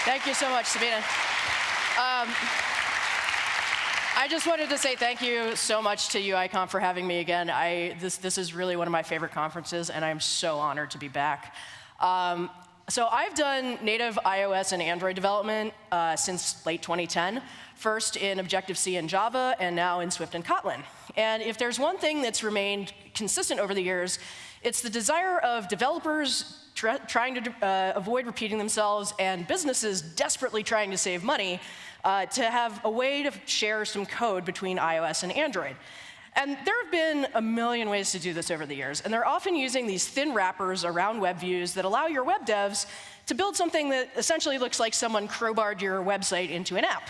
Thank you so much, Sabina. I just wanted to say thank you so much to UIKonf for having me again. This is really one of my favorite conferences, and I'm so honored to be back. So I've done native iOS and Android development since late 2010, first in Objective-C and Java, and now in Swift and Kotlin. And if there's one thing that's remained consistent over the years, it's the desire of developers trying to avoid repeating themselves and businesses desperately trying to save money to have a way to share some code between iOS and Android. And there have been a million ways to do this over the years, and they're often using these thin wrappers around web views that allow your web devs to build something that essentially looks like someone crowbarred your website into an app.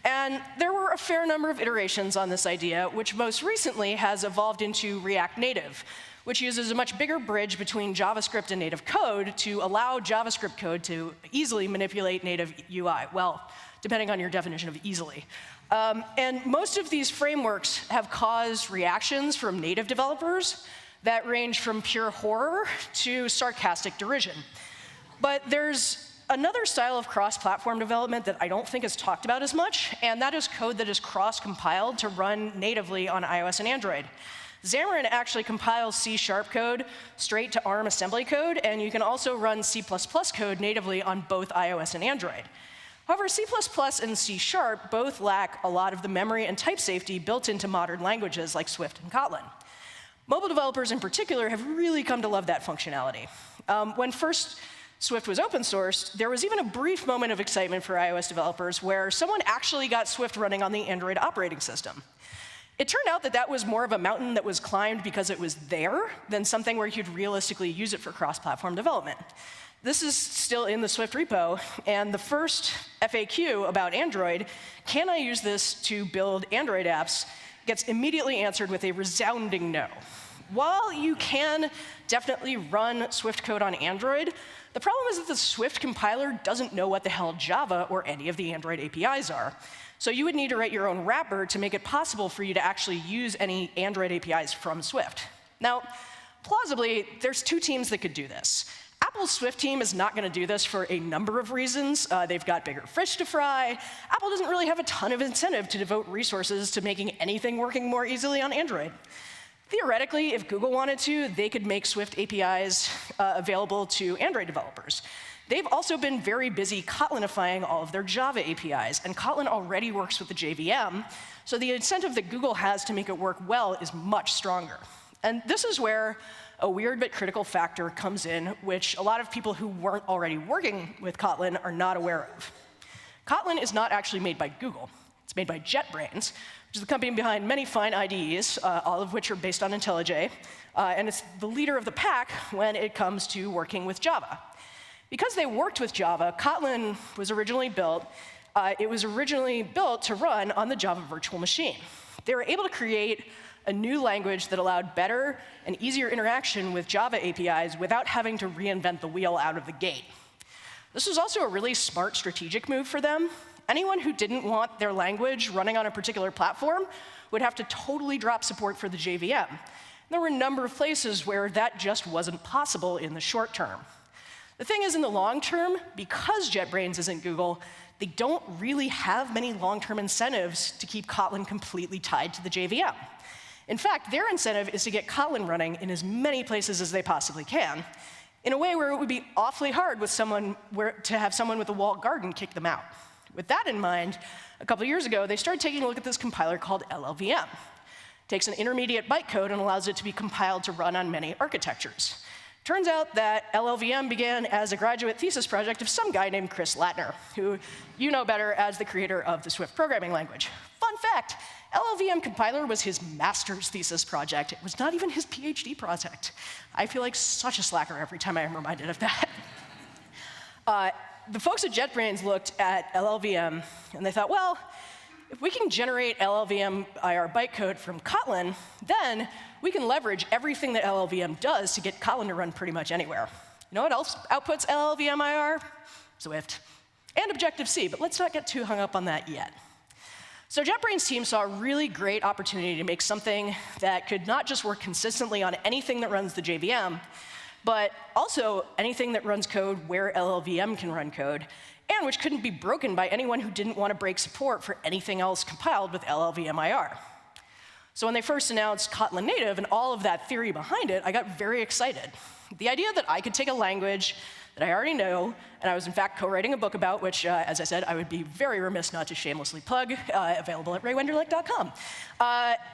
And there were a fair number of iterations on this idea, which most recently has evolved into React Native, which uses a much bigger bridge between JavaScript and native code to allow JavaScript code to easily manipulate native UI. Well, depending on your definition of easily. And most of these frameworks have caused reactions from native developers that range from pure horror to sarcastic derision. But there's another style of cross-platform development that I don't think is talked about as much, and that is code that is cross-compiled to run natively on iOS and Android. Xamarin actually compiles C# code straight to ARM assembly code, and you can also run C++ code natively on both iOS and Android. However, C++ and C# both lack a lot of the memory and type safety built into modern languages like Swift and Kotlin. Mobile developers in particular have really come to love that functionality. When first Swift was open sourced, there was even a brief moment of excitement for iOS developers where someone actually got Swift running on the Android operating system. It turned out that that was more of a mountain that was climbed because it was there than something where you could realistically use it for cross-platform development. This is still in the Swift repo, and the first FAQ about Android, can I use this to build Android apps, gets immediately answered with a resounding no. While you can definitely run Swift code on Android, the problem is that the Swift compiler doesn't know what the hell Java or any of the Android APIs are. So you would need to write your own wrapper to make it possible for you to actually use any Android APIs from Swift. Now, plausibly, there's two teams that could do this. Apple's Swift team is not going to do this for a number of reasons. They've got bigger fish to fry. Apple doesn't really have a ton of incentive to devote resources to making anything working more easily on Android. Theoretically, if Google wanted to, they could make Swift APIs available to Android developers. They've also been very busy Kotlinifying all of their Java APIs, and Kotlin already works with the JVM, so the incentive that Google has to make it work well is much stronger. And this is where a weird but critical factor comes in, which a lot of people who weren't already working with Kotlin are not aware of. Kotlin is not actually made by Google. It's made by JetBrains, which is the company behind many fine IDEs, all of which are based on IntelliJ, and it's the leader of the pack when it comes to working with Java. Because they worked with Java, Kotlin was originally built. It was originally built to run on the Java virtual machine. They were able to create a new language that allowed better and easier interaction with Java APIs without having to reinvent the wheel out of the gate. This was also a really smart strategic move for them. Anyone who didn't want their language running on a particular platform would have to totally drop support for the JVM. And there were a number of places where that just wasn't possible in the short term. The thing is, in the long term, because JetBrains isn't Google, they don't really have many long-term incentives to keep Kotlin completely tied to the JVM. In fact, their incentive is to get Kotlin running in as many places as they possibly can, in a way where it would be awfully hard to have someone with a walled garden kick them out. With that in mind, a couple of years ago, they started taking a look at this compiler called LLVM. It takes an intermediate bytecode and allows it to be compiled to run on many architectures. Turns out that LLVM began as a graduate thesis project of some guy named Chris Latner, who you know better as the creator of the Swift programming language. Fun fact, LLVM compiler was his master's thesis project. It was not even his PhD project. I feel like such a slacker every time I am reminded of that. The folks at JetBrains looked at LLVM, and they thought, well, if we can generate LLVM IR bytecode from Kotlin, then we can leverage everything that LLVM does to get Kotlin to run pretty much anywhere. You know what else outputs LLVM IR? Swift. And Objective-C, but let's not get too hung up on that yet. So JetBrains' team saw a really great opportunity to make something that could not just work consistently on anything that runs the JVM, but also anything that runs code where LLVM can run code, and which couldn't be broken by anyone who didn't want to break support for anything else compiled with LLVM IR. So when they first announced Kotlin Native and all of that theory behind it, I got very excited. The idea that I could take a language that I already know, and I was in fact co-writing a book about, which, as I said, I would be very remiss not to shamelessly plug, available at raywenderlich.com.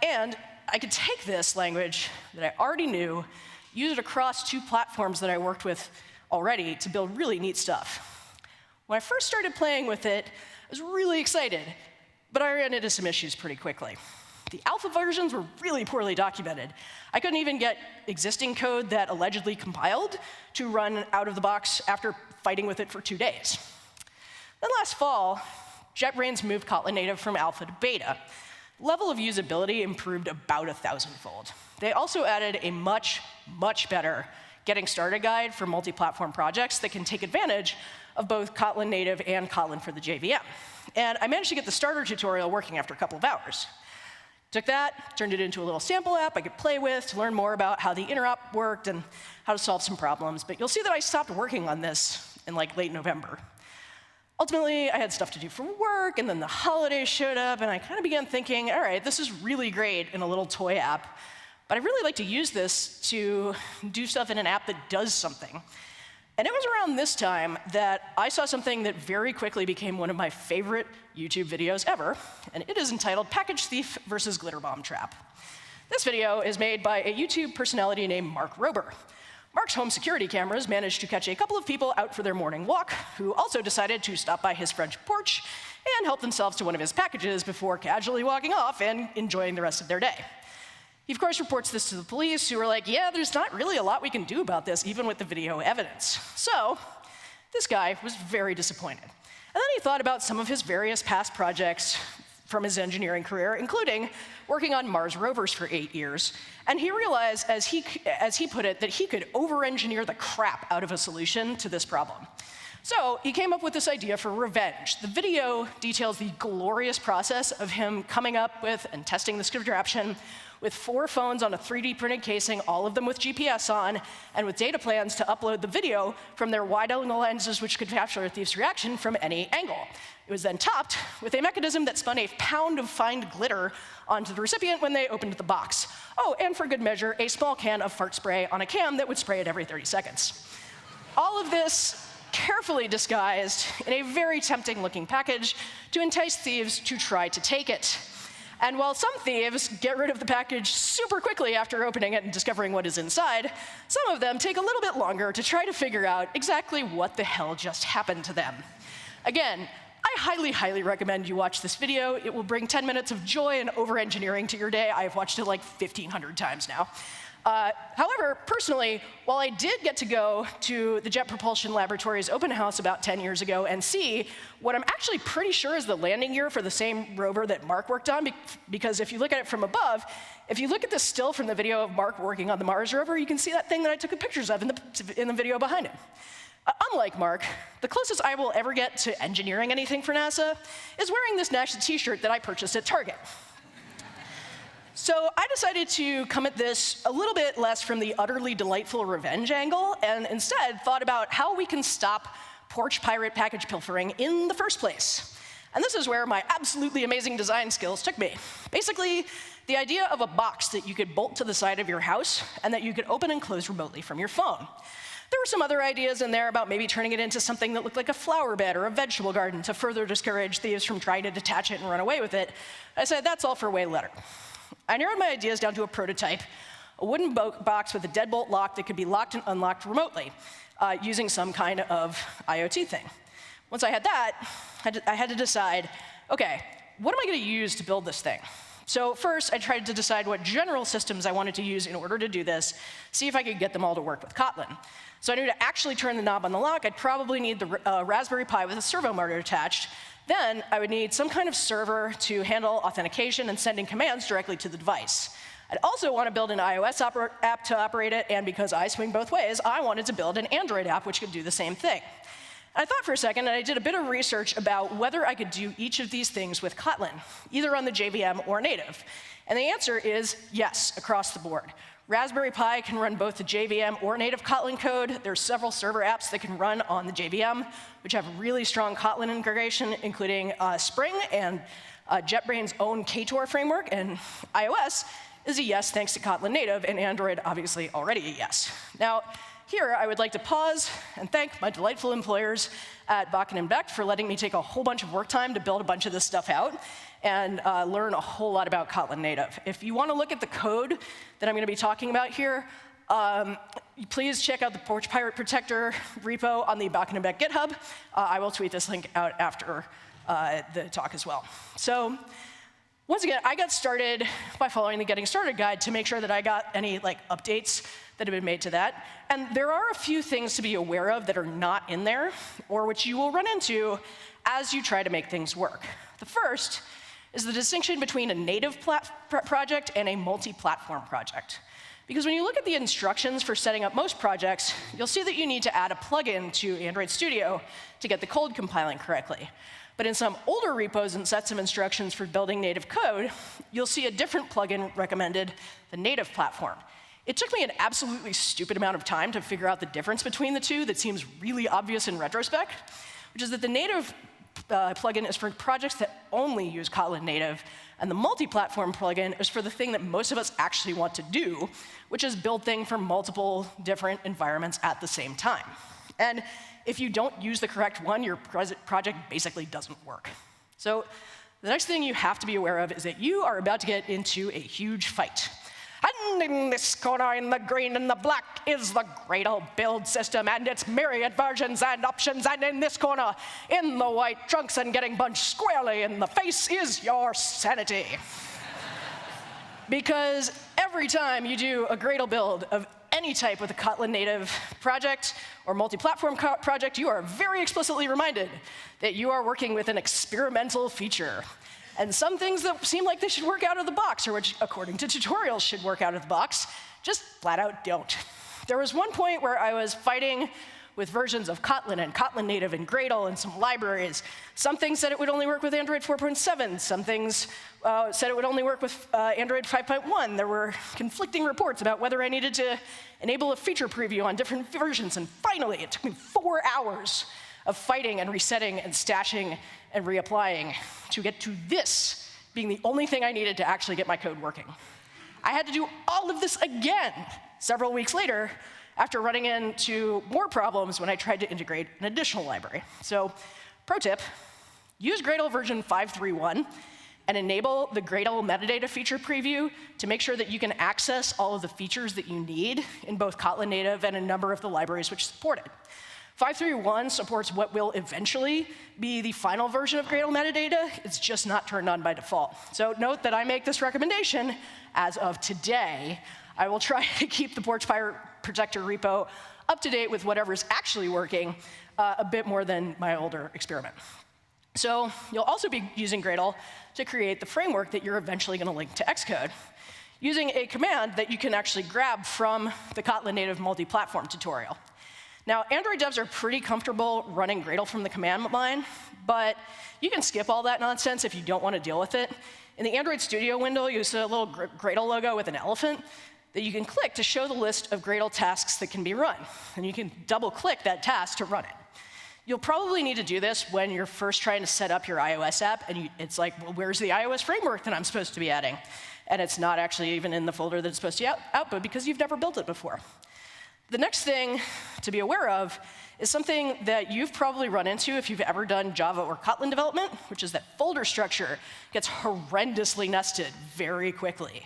And I could take this language that I already knew, use it across 2 platforms that I worked with already to build really neat stuff. When I first started playing with it, I was really excited, but I ran into some issues pretty quickly. The alpha versions were really poorly documented. I couldn't even get existing code that allegedly compiled to run out of the box after fighting with it for 2 days. Then last fall, JetBrains moved Kotlin Native from alpha to beta. Level of usability improved about 1,000-fold. They also added a much, much better getting started guide for multi-platform projects that can take advantage of both Kotlin Native and Kotlin for the JVM. And I managed to get the starter tutorial working after a couple of hours. Took that, turned it into a little sample app I could play with to learn more about how the interop worked and how to solve some problems. But you'll see that I stopped working on this in like late November. Ultimately, I had stuff to do for work, and then the holidays showed up, and I kind of began thinking, all right, this is really great in a little toy app, but I'd really like to use this to do stuff in an app that does something. And it was around this time that I saw something that very quickly became one of my favorite YouTube videos ever, and it is entitled Package Thief versus Glitter Bomb Trap. This video is made by a YouTube personality named Mark Rober. Mark's home security cameras managed to catch a couple of people out for their morning walk who also decided to stop by his French porch and help themselves to one of his packages before casually walking off and enjoying the rest of their day. He, of course, reports this to the police, who are like, yeah, there's not really a lot we can do about this, even with the video evidence. So this guy was very disappointed. And then he thought about some of his various past projects from his engineering career, including working on Mars rovers for 8 years. And he realized, as he put it, that he could over-engineer the crap out of a solution to this problem. So he came up with this idea for revenge. The video details the glorious process of him coming up with and testing the script option with 4 phones on a 3D printed casing, all of them with GPS on, and with data plans to upload the video from their wide-angle lenses, which could capture a thief's reaction from any angle. It was then topped with a mechanism that spun a pound of fine glitter onto the recipient when they opened the box. Oh, and for good measure, a small can of fart spray on a cam that would spray it every 30 seconds. All of this carefully disguised in a very tempting-looking package to entice thieves to try to take it. And while some thieves get rid of the package super quickly after opening it and discovering what is inside, some of them take a little bit longer to try to figure out exactly what the hell just happened to them. Again, I highly, highly recommend you watch this video. It will bring 10 minutes of joy and over-engineering to your day. I have watched it like 1,500 times now. However, personally, while I did get to go to the Jet Propulsion Laboratory's open house about 10 years ago and see what I'm actually pretty sure is the landing gear for the same rover that Mark worked on, because if you look at it from above, if you look at the still from the video of Mark working on the Mars rover, you can see that thing that I took the pictures of in the video behind him. Unlike Mark, the closest I will ever get to engineering anything for NASA is wearing this NASA t-shirt that I purchased at Target. So I decided to come at this a little bit less from the utterly delightful revenge angle, and instead thought about how we can stop porch pirate package pilfering in the first place. And this is where my absolutely amazing design skills took me. Basically, the idea of a box that you could bolt to the side of your house and that you could open and close remotely from your phone. There were some other ideas in there about maybe turning it into something that looked like a flower bed or a vegetable garden to further discourage thieves from trying to detach it and run away with it. I said, that's all for way later. I narrowed my ideas down to a prototype, a wooden box with a deadbolt lock that could be locked and unlocked remotely using some kind of IoT thing. Once I had that, I had to decide, okay, what am I going to use to build this thing? So first, I tried to decide what general systems I wanted to use in order to do this, see if I could get them all to work with Kotlin. So I knew to actually turn the knob on the lock, I'd probably need the Raspberry Pi with a servo motor attached. Then I would need some kind of server to handle authentication and sending commands directly to the device. I'd also want to build an iOS app to operate it, and because I swing both ways, I wanted to build an Android app which could do the same thing. I thought for a second, and I did a bit of research about whether I could do each of these things with Kotlin, either on the JVM or native. And the answer is yes, across the board. Raspberry Pi can run both the JVM or native Kotlin code. There's several server apps that can run on the JVM, which have really strong Kotlin integration, including Spring and JetBrains' own Ktor framework. And iOS is a yes thanks to Kotlin Native, and Android obviously already a yes. Now, here I would like to pause and thank my delightful employers at Bakken Bæck for letting me take a whole bunch of work time to build a bunch of this stuff out and learn a whole lot about Kotlin Native. If you want to look at the code that I'm going to be talking about here, please check out the Porch Pirate Protector repo on the Bakken Bæck GitHub. I will tweet this link out after the talk as well. So once again, I got started by following the Getting Started guide to make sure that I got any updates that have been made to that. And there are a few things to be aware of that are not in there, or which you will run into as you try to make things work. The first is the distinction between a native project and a multi-platform project. Because when you look at the instructions for setting up most projects, you'll see that you need to add a plugin to Android Studio to get the code compiling correctly. But in some older repos and sets of instructions for building native code, you'll see a different plugin recommended, the native platform. It took me an absolutely stupid amount of time to figure out the difference between the two that seems really obvious in retrospect, which is that the native plugin is for projects that only use Kotlin Native, and the multi-platform plugin is for the thing that most of us actually want to do, which is build things for multiple different environments at the same time. And if you don't use the correct one, your project basically doesn't work. So the next thing you have to be aware of is that you are about to get into a huge fight. And in this corner, in the green and the black, is the Gradle build system and its myriad versions and options. And in this corner, in the white trunks and getting punched squarely in the face, is your sanity. Because every time you do a Gradle build of any type with a Kotlin Native project or multi-platform project, you are very explicitly reminded that you are working with an experimental feature. And some things that seem like they should work out of the box, or which, according to tutorials, should work out of the box, just flat out don't. There was one point where I was fighting with versions of Kotlin and Kotlin Native and Gradle and some libraries. Some things said it would only work with Android 4.7. Some things said it would only work with Android 5.1. There were conflicting reports about whether I needed to enable a feature preview on different versions. And finally, it took me 4 hours of fighting and resetting and stashing and reapplying to get to this being the only thing I needed to actually get my code working. I had to do all of this again several weeks later after running into more problems when I tried to integrate an additional library. So, pro tip, use Gradle version 5.3.1 and enable the Gradle metadata feature preview to make sure that you can access all of the features that you need in both Kotlin Native and a number of the libraries which support it. 5.3.1 supports what will eventually be the final version of Gradle metadata. It's just not turned on by default. So note that I make this recommendation as of today. I will try to keep the Porch Pirate Protector repo up to date with whatever's actually working a bit more than my older experiment. So you'll also be using Gradle to create the framework that you're eventually going to link to Xcode, using a command that you can actually grab from the Kotlin Native multi-platform tutorial. Now, Android devs are pretty comfortable running Gradle from the command line, but you can skip all that nonsense if you don't want to deal with it. In the Android Studio window, you see a little Gradle logo with an elephant that you can click to show the list of Gradle tasks that can be run. And you can double-click that task to run it. You'll probably need to do this when you're first trying to set up your iOS app, and it's like, well, where's the iOS framework that I'm supposed to be adding? And it's not actually even in the folder that it's supposed to output because you've never built it before. The next thing to be aware of is something that you've probably run into if you've ever done Java or Kotlin development, which is that folder structure gets horrendously nested very quickly.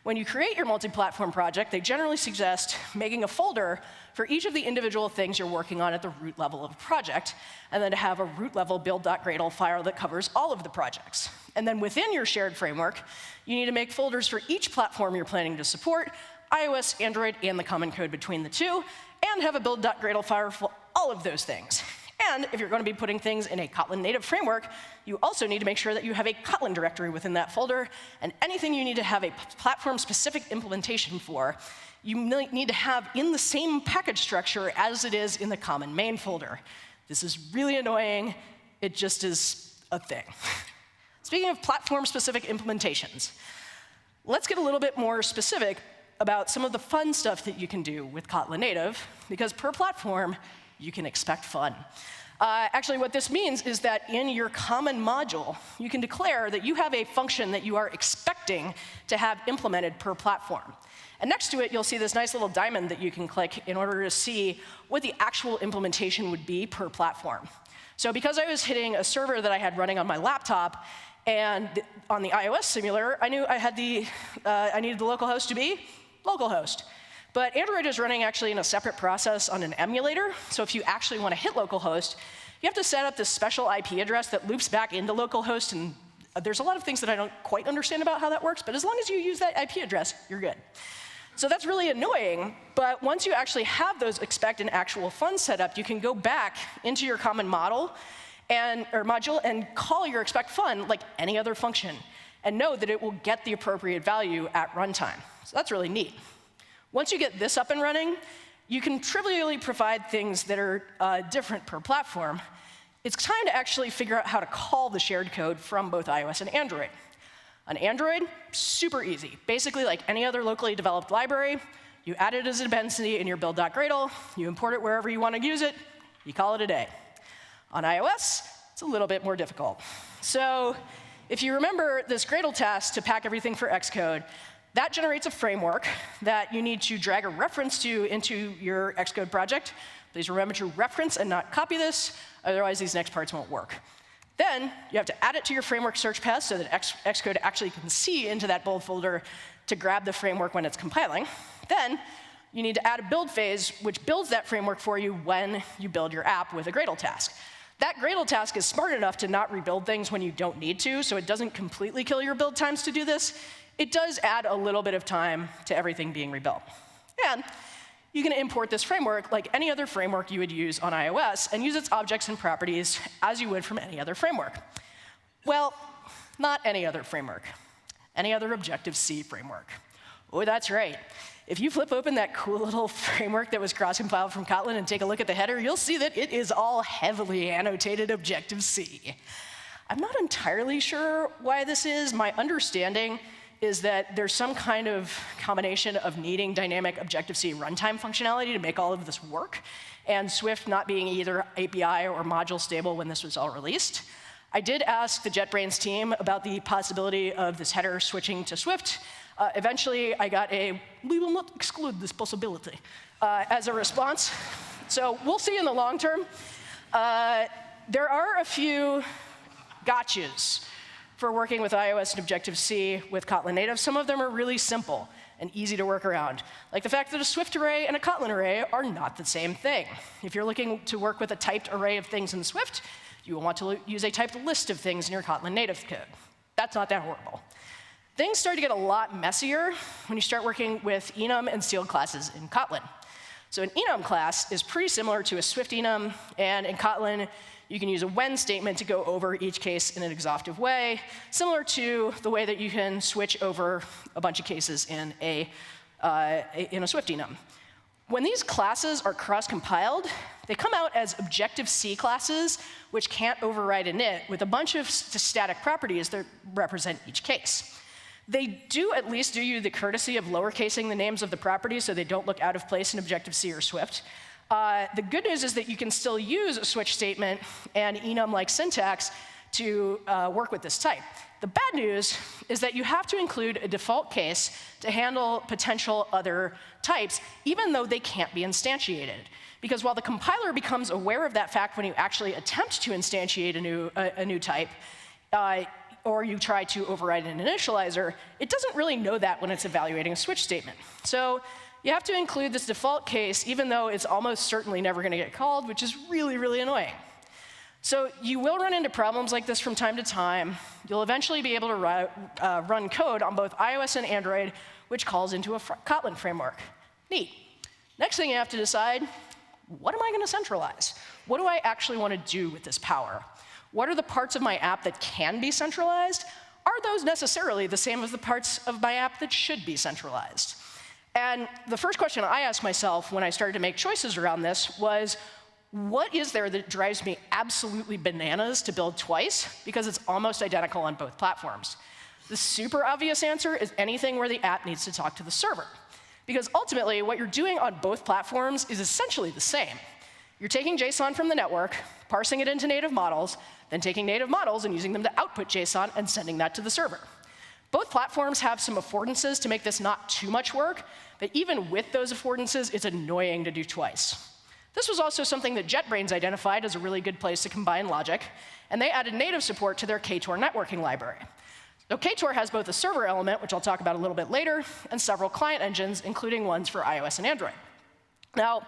When you create your multi-platform project, they generally suggest making a folder for each of the individual things you're working on at the root level of a project, and then to have a root level build.gradle file that covers all of the projects. And then within your shared framework, you need to make folders for each platform you're planning to support, iOS, Android, and the common code between the two, and have a build.gradle file for all of those things. And if you're going to be putting things in a Kotlin Native framework, you also need to make sure that you have a Kotlin directory within that folder, and anything you need to have a platform-specific implementation for, you need to have in the same package structure as it is in the common main folder. This is really annoying. It just is a thing. Speaking of platform-specific implementations, let's get a little bit more specific about some of the fun stuff that you can do with Kotlin Native, because per platform, you can expect fun. Actually, what this means is that in your common module, you can declare that you have a function that you are expecting to have implemented per platform. And next to it, you'll see this nice little diamond that you can click in order to see what the actual implementation would be per platform. So because I was hitting a server that I had running on my laptop, and on the iOS simulator, I knew I needed the local host to be localhost. But Android is running actually in a separate process on an emulator. So if you actually want to hit localhost, you have to set up this special IP address that loops back into localhost. And there's a lot of things that I don't quite understand about how that works. But as long as you use that IP address, you're good. So that's really annoying. But once you actually have those expect and actual fun set up, you can go back into your common module and call your expect fun like any other function, and know that it will get the appropriate value at runtime. So that's really neat. Once you get this up and running, you can trivially provide things that are different per platform. It's time to actually figure out how to call the shared code from both iOS and Android. On Android, super easy. Basically, like any other locally developed library, you add it as a dependency in your build.gradle, you import it wherever you want to use it, you call it a day. On iOS, it's a little bit more difficult. So if you remember this Gradle task to pack everything for Xcode, that generates a framework that you need to drag a reference to into your Xcode project. Please remember to reference and not copy this, otherwise these next parts won't work. Then you have to add it to your framework search path so that Xcode actually can see into that build folder to grab the framework when it's compiling. Then you need to add a build phase, which builds that framework for you when you build your app with a Gradle task. That Gradle task is smart enough to not rebuild things when you don't need to, so it doesn't completely kill your build times to do this. It does add a little bit of time to everything being rebuilt. And you can import this framework like any other framework you would use on iOS and use its objects and properties as you would from any other framework. Well, not any other framework. Any other Objective-C framework. Oh, that's right. If you flip open that cool little framework that was cross-compiled from Kotlin and take a look at the header, you'll see that it is all heavily annotated Objective-C. I'm not entirely sure why this is. My understanding is that there's some kind of combination of needing dynamic Objective-C runtime functionality to make all of this work, and Swift not being either API or module stable when this was all released. I did ask the JetBrains team about the possibility of this header switching to Swift. Eventually, I got a, we will not exclude this possibility, as a response. So we'll see in the long term. There are a few gotchas for working with iOS and Objective-C with Kotlin Native. Some of them are really simple and easy to work around, like the fact that a Swift array and a Kotlin array are not the same thing. If you're looking to work with a typed array of things in Swift, you will want to use a typed list of things in your Kotlin Native code. That's not that horrible. Things start to get a lot messier when you start working with enum and sealed classes in Kotlin. So an enum class is pretty similar to a Swift enum, and in Kotlin, you can use a when statement to go over each case in an exhaustive way, similar to the way that you can switch over a bunch of cases in a Swift enum. When these classes are cross-compiled, they come out as Objective-C classes, which can't override init, with a bunch of static properties that represent each case. They do at least do you the courtesy of lowercasing the names of the properties so they don't look out of place in Objective-C or Swift. The good news is that you can still use a switch statement and enum-like syntax to work with this type. The bad news is that you have to include a default case to handle potential other types, even though they can't be instantiated. Because while the compiler becomes aware of that fact when you actually attempt to instantiate a new type, or you try to override an initializer, it doesn't really know that when it's evaluating a switch statement. So you have to include this default case, even though it's almost certainly never going to get called, which is really, really annoying. So you will run into problems like this from time to time. You'll eventually be able to run code on both iOS and Android, which calls into a Kotlin framework. Neat. Next thing you have to decide, what am I going to centralize? What do I actually want to do with this power? What are the parts of my app that can be centralized? Are those necessarily the same as the parts of my app that should be centralized? And the first question I asked myself when I started to make choices around this was, what is there that drives me absolutely bananas to build twice? Because it's almost identical on both platforms. The super obvious answer is anything where the app needs to talk to the server. Because ultimately, what you're doing on both platforms is essentially the same. You're taking JSON from the network, parsing it into native models, then taking native models and using them to output JSON and sending that to the server. Both platforms have some affordances to make this not too much work, but even with those affordances, it's annoying to do twice. This was also something that JetBrains identified as a really good place to combine logic, and they added native support to their KTOR networking library. So KTOR has both a server element, which I'll talk about a little bit later, and several client engines, including ones for iOS and Android. Now,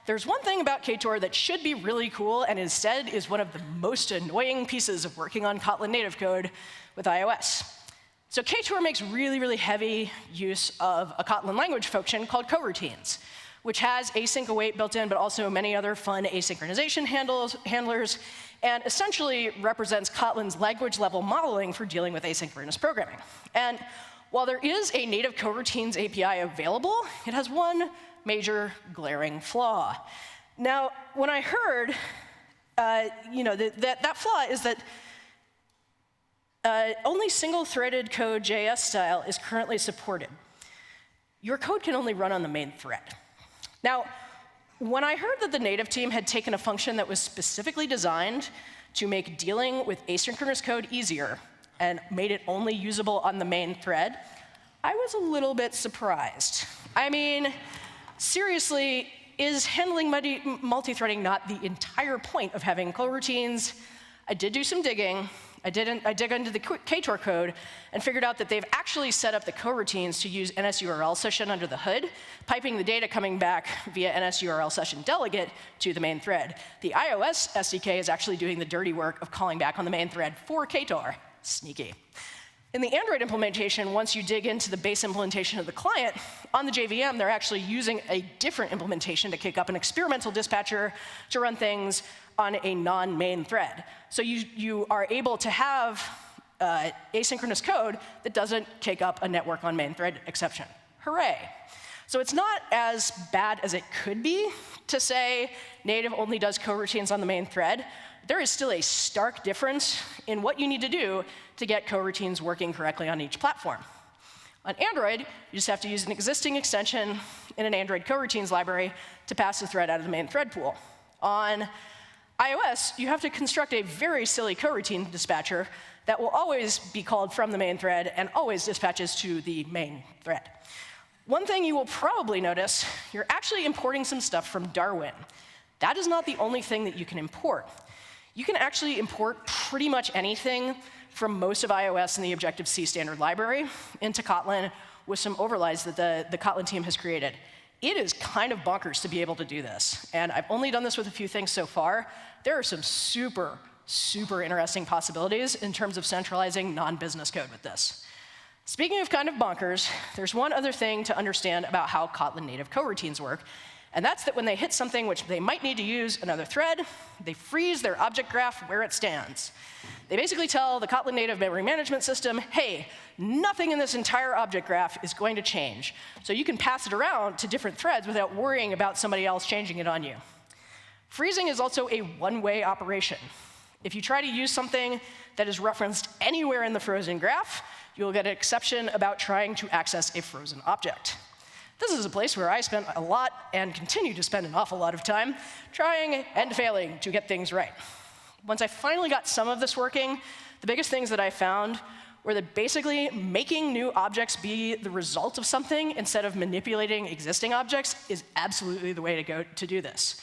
there's one thing about KTOR that should be really cool, and instead is one of the most annoying pieces of working on Kotlin native code with iOS. So KTOR makes really, really heavy use of a Kotlin language function called coroutines, which has async await built in, but also many other fun asynchronization handlers, and essentially represents Kotlin's language-level modeling for dealing with asynchronous programming. And while there is a native coroutines API available, it has one major glaring flaw. Now, when I heard, that flaw is that only single-threaded code JS style is currently supported. Your code can only run on the main thread. Now, when I heard that the native team had taken a function that was specifically designed to make dealing with asynchronous code easier and made it only usable on the main thread, I was a little bit surprised. I mean, seriously, is handling multi-threading not the entire point of having coroutines? I did do some digging. I dig into the KTOR code and figured out that they've actually set up the coroutines to use NSURL session under the hood, piping the data coming back via NSURL session delegate to the main thread. The iOS SDK is actually doing the dirty work of calling back on the main thread for KTOR. Sneaky. In the Android implementation, once you dig into the base implementation of the client, on the JVM, they're actually using a different implementation to kick up an experimental dispatcher to run things on a non-main thread. So you are able to have asynchronous code that doesn't kick up a network on main thread exception. Hooray. So it's not as bad as it could be to say native only does coroutines on the main thread. There is still a stark difference in what you need to do to get coroutines working correctly on each platform. On Android, you just have to use an existing extension in an Android coroutines library to pass the thread out of the main thread pool. On iOS, you have to construct a very silly coroutine dispatcher that will always be called from the main thread and always dispatches to the main thread. One thing you will probably notice, you're actually importing some stuff from Darwin. That is not the only thing that you can import. You can actually import pretty much anything from most of iOS and the Objective-C standard library into Kotlin with some overlays that the Kotlin team has created. It is kind of bonkers to be able to do this. And I've only done this with a few things so far. There are some super, super interesting possibilities in terms of centralizing non-business code with this. Speaking of kind of bonkers, there's one other thing to understand about how Kotlin native coroutines work, and that's that when they hit something which they might need to use another thread, they freeze their object graph where it stands. They basically tell the Kotlin native memory management system, hey, nothing in this entire object graph is going to change. So you can pass it around to different threads without worrying about somebody else changing it on you. Freezing is also a one-way operation. If you try to use something that is referenced anywhere in the frozen graph, you'll get an exception about trying to access a frozen object. This is a place where I spent a lot and continue to spend an awful lot of time trying and failing to get things right. Once I finally got some of this working, the biggest things that I found were that basically making new objects be the result of something instead of manipulating existing objects is absolutely the way to go to do this.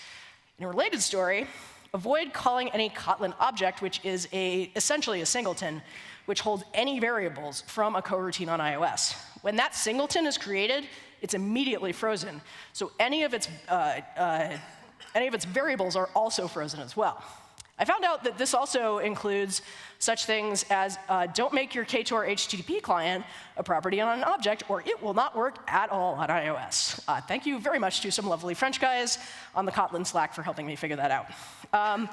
In a related story, avoid calling any Kotlin object, which is essentially a singleton, which holds any variables from a coroutine on iOS. When that singleton is created, it's immediately frozen. So any of its variables are also frozen as well. I found out that this also includes such things as don't make your KTOR HTTP client a property on an object, or it will not work at all on iOS. Thank you very much to some lovely French guys on the Kotlin Slack for helping me figure that out.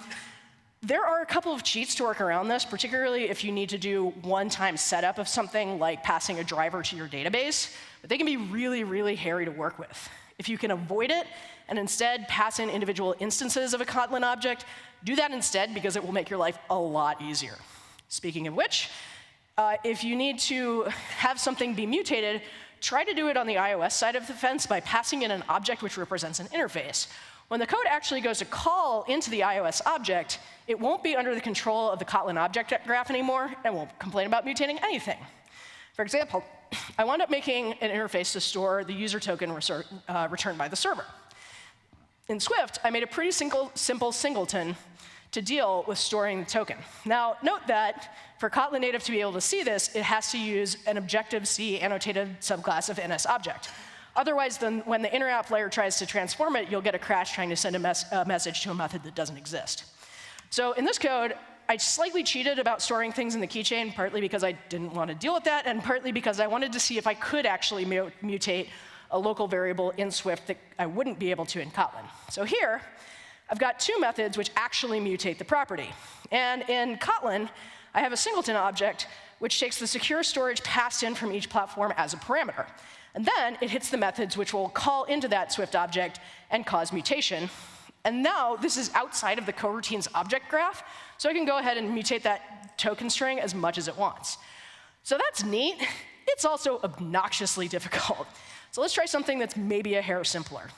There are a couple of cheats to work around this, particularly if you need to do one-time setup of something like passing a driver to your database, but they can be really, really hairy to work with. If you can avoid it and instead pass in individual instances of a Kotlin object, do that instead because it will make your life a lot easier. Speaking of which, if you need to have something be mutated, try to do it on the iOS side of the fence by passing in an object which represents an interface. When the code actually goes to call into the iOS object, it won't be under the control of the Kotlin object graph anymore and won't complain about mutating anything. For example, I wound up making an interface to store the user token returned by the server. In Swift, I made a pretty simple singleton to deal with storing the token. Now, note that for Kotlin Native to be able to see this, it has to use an Objective-C annotated subclass of NSObject. Otherwise, then, when the interapp layer tries to transform it, you'll get a crash trying to send a message to a method that doesn't exist. So in this code, I slightly cheated about storing things in the keychain, partly because I didn't want to deal with that, and partly because I wanted to see if I could actually mutate a local variable in Swift that I wouldn't be able to in Kotlin. So here, I've got two methods which actually mutate the property. And in Kotlin, I have a singleton object which takes the secure storage passed in from each platform as a parameter. And then it hits the methods which will call into that Swift object and cause mutation. And now this is outside of the coroutines object graph, so I can go ahead and mutate that token string as much as it wants. So that's neat. It's also obnoxiously difficult. So let's try something that's maybe a hair simpler.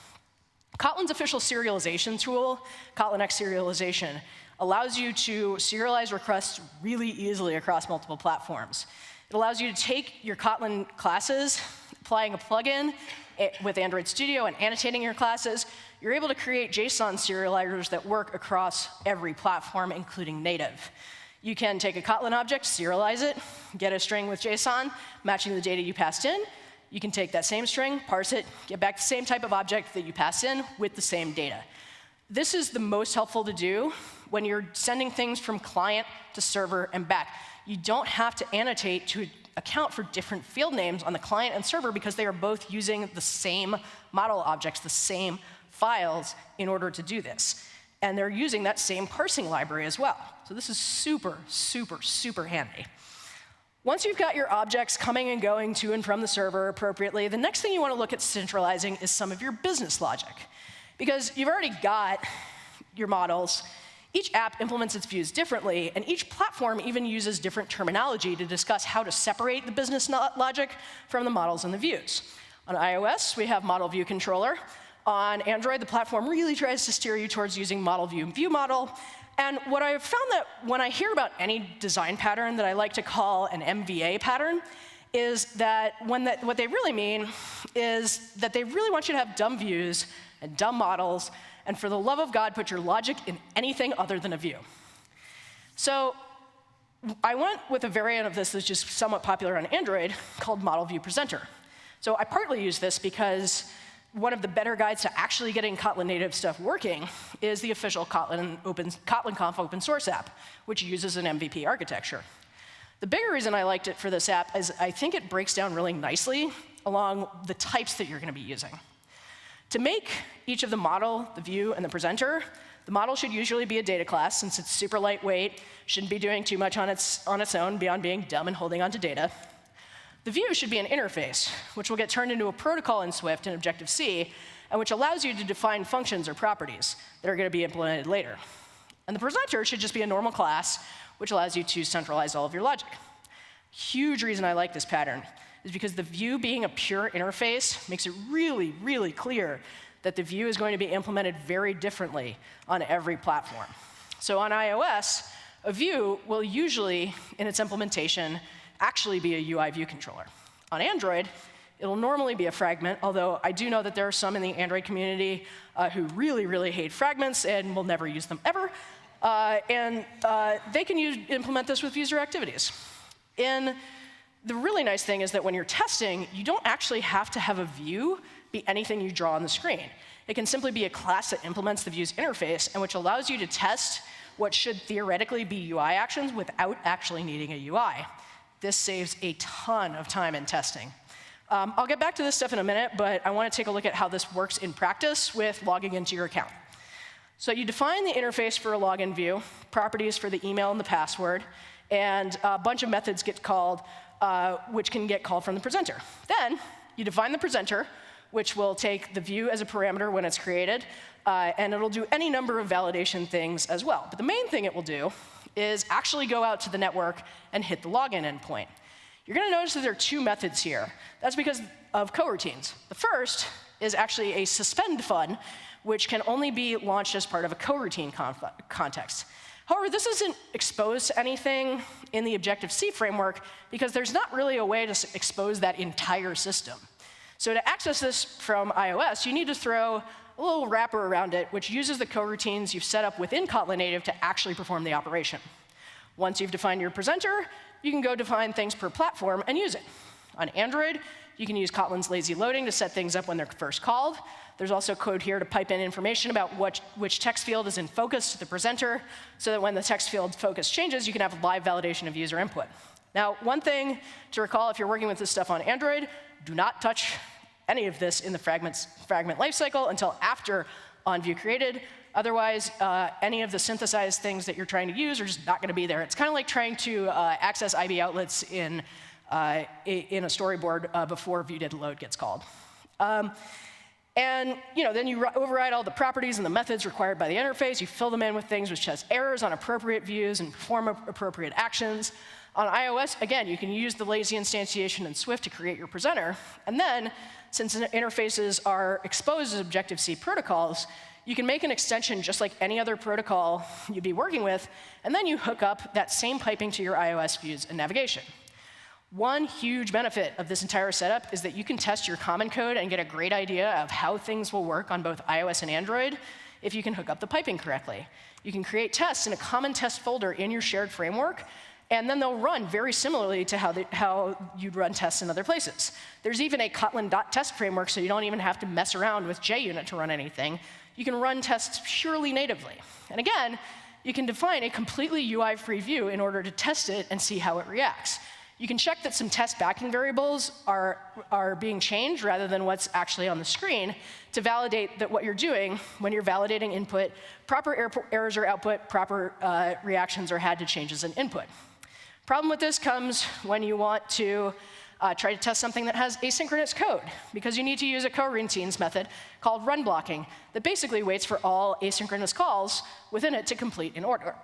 Kotlin's official serialization tool, Kotlin X serialization, allows you to serialize requests really easily across multiple platforms. It allows you to take your Kotlin classes, applying a plugin with Android Studio and annotating your classes. You're able to create JSON serializers that work across every platform, including native. You can take a Kotlin object, serialize it, get a string with JSON, matching the data you passed in. You can take that same string, parse it, get back the same type of object that you passed in with the same data. This is the most helpful to do when you're sending things from client to server and back. You don't have to annotate to account for different field names on the client and server because they are both using the same model objects, the same files in order to do this. And they're using that same parsing library as well. So this is super, super, super handy. Once you've got your objects coming and going to and from the server appropriately, the next thing you want to look at centralizing is some of your business logic. Because you've already got your models. Each app implements its views differently, and each platform even uses different terminology to discuss how to separate the business logic from the models and the views. On iOS, we have model view controller. On Android, the platform really tries to steer you towards using model view and view model. And what I've found that when I hear about any design pattern that I like to call an MVA pattern is that what they really mean is that they really want you to have dumb views and dumb models, and for the love of God, put your logic in anything other than a view. So I went with a variant of this that's just somewhat popular on Android called Model View Presenter. So I partly use this because one of the better guides to actually getting Kotlin Native stuff working is the official KotlinKonf open source app, which uses an MVP architecture. The bigger reason I liked it for this app is I think it breaks down really nicely along the types that you're going to be using. To make each of the model, the view, and the presenter, the model should usually be a data class since it's super lightweight, shouldn't be doing too much on its own beyond being dumb and holding onto data. The view should be an interface, which will get turned into a protocol in Swift and Objective-C, and which allows you to define functions or properties that are going to be implemented later. And the presenter should just be a normal class, which allows you to centralize all of your logic. Huge reason I like this pattern is because the view being a pure interface makes it really, really clear that the view is going to be implemented very differently on every platform. So on iOS, a view will usually, in its implementation, actually be a UI view controller. On Android, it'll normally be a fragment, although I do know that there are some in the Android community who really, really hate fragments and will never use them ever. They can implement this with user activities. The really nice thing is that when you're testing, you don't actually have to have a view be anything you draw on the screen. It can simply be a class that implements the view's interface and which allows you to test what should theoretically be UI actions without actually needing a UI. This saves a ton of time in testing. I'll get back to this stuff in a minute, but I want to take a look at how this works in practice with logging into your account. So you define the interface for a login view, properties for the email and the password, and a bunch of methods get called, which can get called from the presenter. Then you define the presenter, which will take the view as a parameter when it's created, and it'll do any number of validation things as well. But the main thing it will do is actually go out to the network and hit the login endpoint. You're going to notice that there are two methods here. That's because of coroutines. The first is actually a suspend fun, which can only be launched as part of a coroutine context. However, this isn't exposed to anything in the Objective-C framework because there's not really a way to expose that entire system. So to access this from iOS, you need to throw a little wrapper around it, which uses the coroutines you've set up within Kotlin Native to actually perform the operation. Once you've defined your presenter, you can go define things per platform and use it. On Android, you can use Kotlin's lazy loading to set things up when they're first called. There's also code here to pipe in information about which text field is in focus to the presenter, so that when the text field focus changes, you can have live validation of user input. Now, one thing to recall if you're working with this stuff on Android, do not touch any of this in the fragment lifecycle until after onViewCreated. Otherwise, any of the synthesized things that you're trying to use are just not going to be there. It's kind of like trying to access IB outlets in a storyboard before viewDidLoad gets called. And then you override all the properties and the methods required by the interface. You fill them in with things which has errors on appropriate views and perform appropriate actions. On iOS, again, you can use the lazy instantiation in Swift to create your presenter. And then, since interfaces are exposed as Objective-C protocols, you can make an extension just like any other protocol you'd be working with, and then you hook up that same piping to your iOS views and navigation. One huge benefit of this entire setup is that you can test your common code and get a great idea of how things will work on both iOS and Android if you can hook up the piping correctly. You can create tests in a common test folder in your shared framework, and then they'll run very similarly to how you'd run tests in other places. There's even a Kotlin.test framework, so you don't even have to mess around with JUnit to run anything. You can run tests purely natively. And again, you can define a completely UI-free view in order to test it and see how it reacts. You can check that some test backing variables are being changed rather than what's actually on the screen to validate that what you're doing when you're validating input, proper errors are output, proper reactions are had to changes in input. Problem with this comes when you want to try to test something that has asynchronous code, because you need to use a coroutines method called run blocking that basically waits for all asynchronous calls within it to complete in order.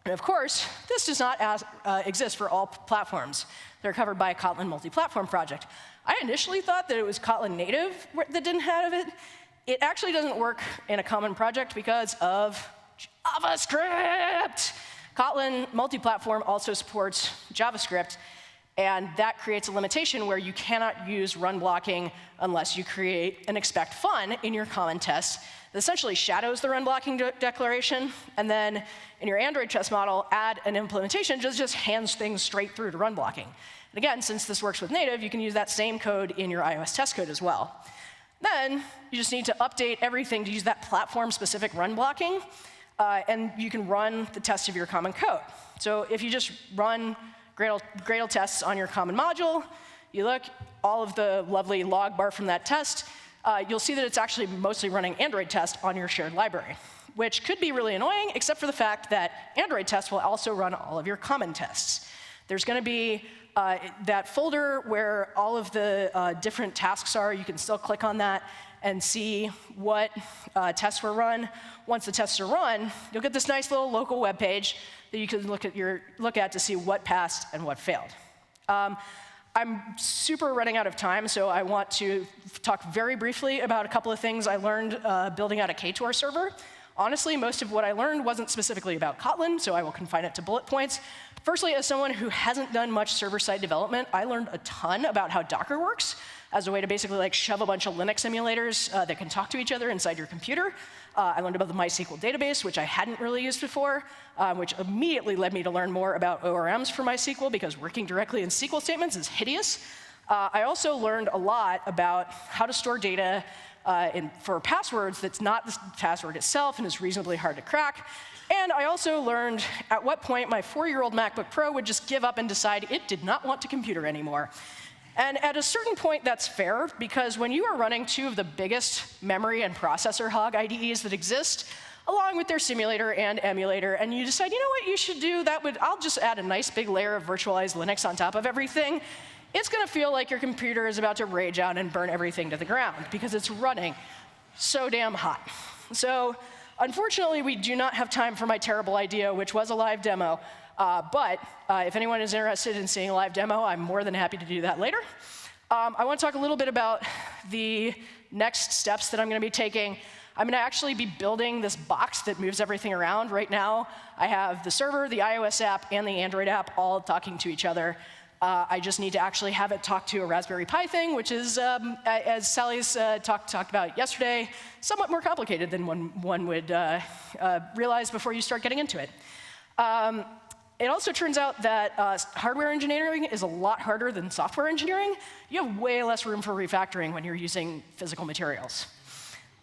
And of course, this does not exist for all platforms that are covered by a Kotlin multi-platform project. I initially thought that it was Kotlin Native that didn't have it. It actually doesn't work in a common project because of JavaScript. Kotlin multi-platform also supports JavaScript, and that creates a limitation where you cannot use run blocking unless you create an expect fun in your common test that essentially shadows the run blocking declaration, and then in your Android test model, add an implementation that just hands things straight through to run blocking. And again, since this works with native, you can use that same code in your iOS test code as well. Then you just need to update everything to use that platform-specific run blocking, and you can run the test of your common code. So if you just run Gradle tests on your common module, you look, all of the lovely log bar from that test, you'll see that it's actually mostly running Android test on your shared library, which could be really annoying, except for the fact that Android test will also run all of your common tests. There's going to be that folder where all of the different tasks are. You can still click on that and see what tests were run. Once the tests are run, you'll get this nice little local web page that you can look at to see what passed and what failed. I'm super running out of time, so I want to talk very briefly about a couple of things I learned building out a Ktor server. Honestly, most of what I learned wasn't specifically about Kotlin, so I will confine it to bullet points. Firstly, as someone who hasn't done much server-side development, I learned a ton about how Docker works as a way to basically shove a bunch of Linux emulators that can talk to each other inside your computer. I learned about the MySQL database, which I hadn't really used before, which immediately led me to learn more about ORMs for MySQL, because working directly in SQL statements is hideous. I also learned a lot about how to store data for passwords that's not the password itself and is reasonably hard to crack. And I also learned at what point my 4-year-old MacBook Pro would just give up and decide it did not want to computer anymore. And at a certain point, that's fair, because when you are running two of the biggest memory and processor hog IDEs that exist, along with their simulator and emulator, and you decide, you know what you should do, I'll just add a nice big layer of virtualized Linux on top of everything, it's going to feel like your computer is about to rage out and burn everything to the ground because it's running so damn hot. So unfortunately, we do not have time for my terrible idea, which was a live demo. But if anyone is interested in seeing a live demo, I'm more than happy to do that later. I want to talk a little bit about the next steps that I'm going to be taking. I'm going to actually be building this box that moves everything around. Right now, I have the server, the iOS app, and the Android app all talking to each other. I just need to actually have it talk to a Raspberry Pi thing, which is, as Sally's talked about yesterday, somewhat more complicated than one would realize before you start getting into it. It also turns out that hardware engineering is a lot harder than software engineering. You have way less room for refactoring when you're using physical materials.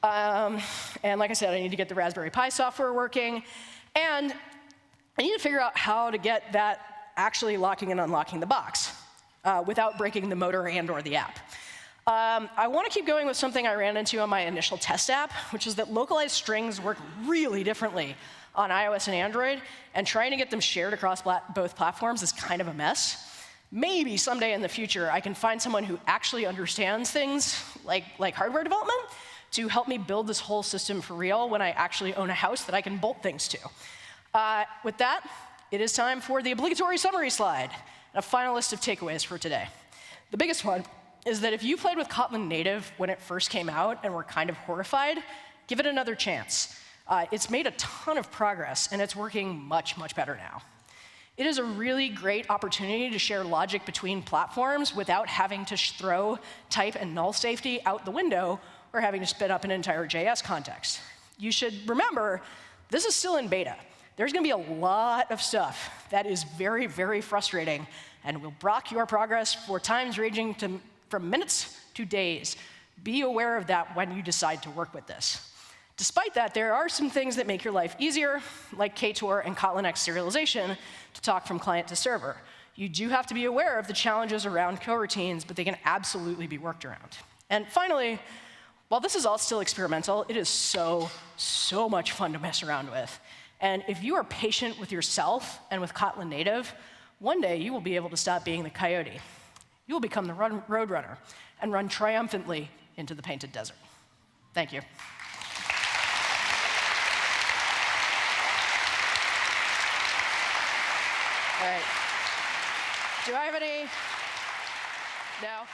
And like I said, I need to get the Raspberry Pi software working. And I need to figure out how to get that actually locking and unlocking the box without breaking the motor and or the app. I want to keep going with something I ran into on my initial test app, which is that localized strings work really differently on iOS and Android, and trying to get them shared across both platforms is kind of a mess. Maybe someday in the future, I can find someone who actually understands things like hardware development to help me build this whole system for real when I actually own a house that I can bolt things to. With that, it is time for the obligatory summary slide and a final list of takeaways for today. The biggest one is that if you played with Kotlin Native when it first came out and were kind of horrified, give it another chance. It's made a ton of progress, and it's working much, much better now. It is a really great opportunity to share logic between platforms without having to throw type and null safety out the window or having to spin up an entire JS context. You should remember, this is still in beta. There's going to be a lot of stuff that is very, very frustrating and will block your progress for times ranging from minutes to days. Be aware of that when you decide to work with this. Despite that, there are some things that make your life easier, like Ktor and Kotlin X serialization, to talk from client to server. You do have to be aware of the challenges around coroutines, but they can absolutely be worked around. And finally, while this is all still experimental, it is so much fun to mess around with. And if you are patient with yourself and with Kotlin Native, one day you will be able to stop being the coyote. You will become the roadrunner and run triumphantly into the painted desert. Thank you. All right. Do I have any? No?